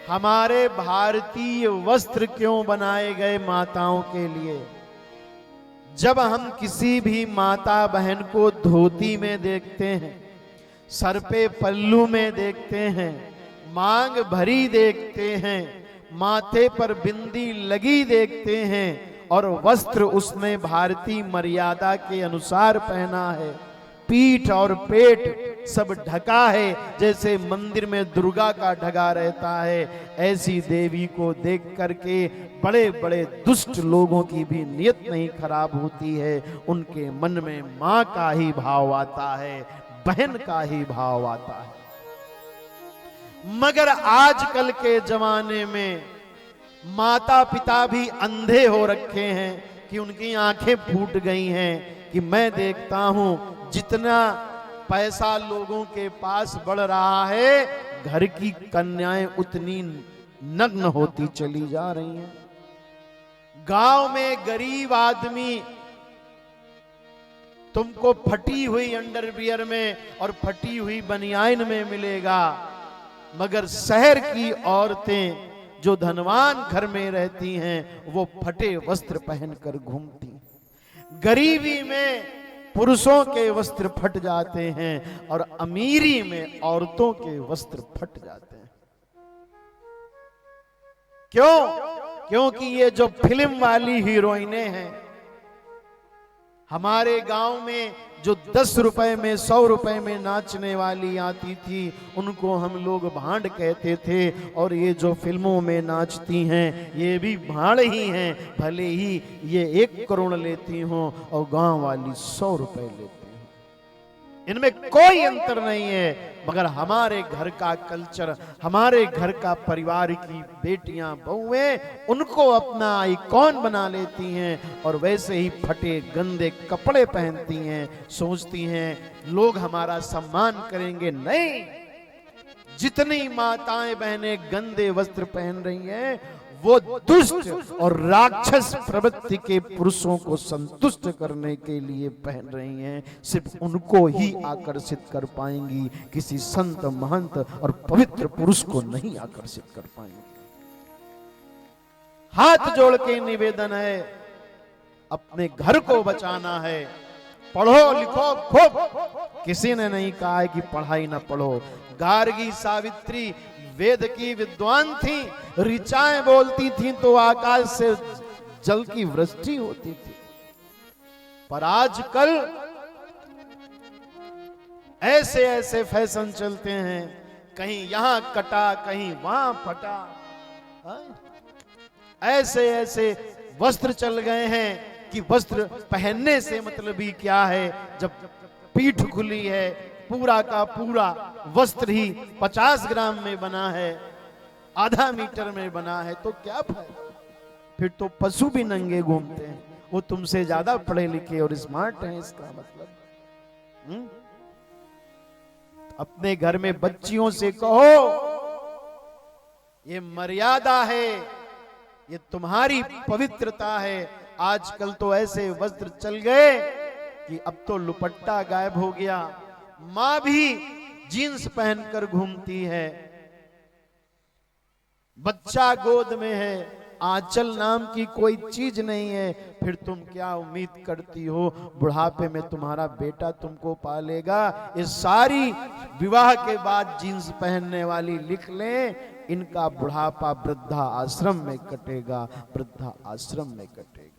हमारे भारतीय वस्त्र क्यों बनाए गए माताओं के लिए? जब हम किसी भी माता बहन को धोती में देखते हैं, सर पे पल्लू में देखते हैं, मांग भरी देखते हैं, माथे पर बिंदी लगी देखते हैं और वस्त्र उसने भारतीय मर्यादा के अनुसार पहना है, पीठ और पेट सब ढका है, जैसे मंदिर में दुर्गा का ढका रहता है, ऐसी देवी को देख करके बड़े बड़े दुष्ट लोगों की भी नियत नहीं खराब होती है। उनके मन में मां का ही भाव आता है, बहन का ही भाव आता है। मगर आजकल के जमाने में माता पिता भी अंधे हो रखे हैं कि उनकी आंखें फूट गई हैं कि मैं देखता हूं जितना पैसा लोगों के पास बढ़ रहा है, घर की कन्याएं उतनी नग्न होती चली जा रही हैं। गांव में गरीब आदमी तुमको फटी हुई अंडरवियर में और फटी हुई बनियान में मिलेगा, मगर शहर की औरतें जो धनवान घर में रहती हैं वो फटे वस्त्र पहनकर घूमती हैं। गरीबी में पुरुषों के वस्त्र फट जाते हैं और अमीरी में औरतों के वस्त्र फट जाते हैं। क्यों? क्योंकि ये जो फिल्म वाली हीरोइनें हैं, हमारे गांव में जो 10 रुपए में 100 रुपए में नाचने वाली आती थी, उनको हम लोग भांड कहते थे। और ये जो फिल्मों में नाचती हैं ये भी भांड ही हैं, भले ही ये 1 करोड़ लेती हों और गांव वाली 100 रुपए लेती हैं। इनमें कोई अंतर नहीं है। मगर हमारे घर का कल्चर, हमारे घर का परिवार की बेटियां बहुएं उनको अपना आइकॉन बना लेती हैं और वैसे ही फटे गंदे कपड़े पहनती हैं, सोचती हैं लोग हमारा सम्मान करेंगे। नहीं, जितनी माताएं बहनें गंदे वस्त्र पहन रही हैं वो दुष्ट और राक्षस प्रवृत्ति के पुरुषों को संतुष्ट करने के लिए पहन रही हैं। सिर्फ उनको ही आकर्षित कर पाएंगी, किसी संत महंत और पवित्र पुरुष को नहीं आकर्षित कर पाएंगी। हाथ जोड़ के निवेदन है, अपने घर को बचाना है। पढ़ो लिखो खूब, किसी ने नहीं कहा है कि पढ़ाई ना पढ़ो। गार्गी सावित्री वेद की विद्वान थी, ऋचाएं बोलती थी तो आकाश से जल की वृष्टि होती थी। पर आजकल ऐसे ऐसे फैशन चलते हैं, कहीं यहां कटा कहीं वहां फटा, ऐसे ऐसे वस्त्र चल गए हैं कि वस्त्र पहनने से मतलब ही क्या है। जब पीठ खुली है, पूरा का पूरा वस्त्र ही 50 ग्राम में बना है, आधा मीटर में बना है, तो क्या फायदा? फिर तो पशु भी नंगे घूमते हैं, वो तुमसे ज्यादा पढ़े लिखे और स्मार्ट हैं, इसका मतलब। अपने घर में बच्चियों से कहो ये मर्यादा है, ये तुम्हारी पवित्रता है। आजकल तो ऐसे वस्त्र चल गए कि अब तो दुपट्टा गायब हो गया, मां भी जीन्स पहनकर घूमती है, बच्चा गोद में है, आंचल नाम की कोई चीज नहीं है। फिर तुम क्या उम्मीद करती हो बुढ़ापे में तुम्हारा बेटा तुमको पालेगा? ये सारी विवाह के बाद जीन्स पहनने वाली लिख लें, इनका बुढ़ापा वृद्धा आश्रम में कटेगा, वृद्धा आश्रम में कटेगा।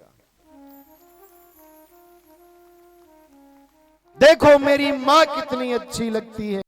देखो मेरी मां कितनी अच्छी लगती है।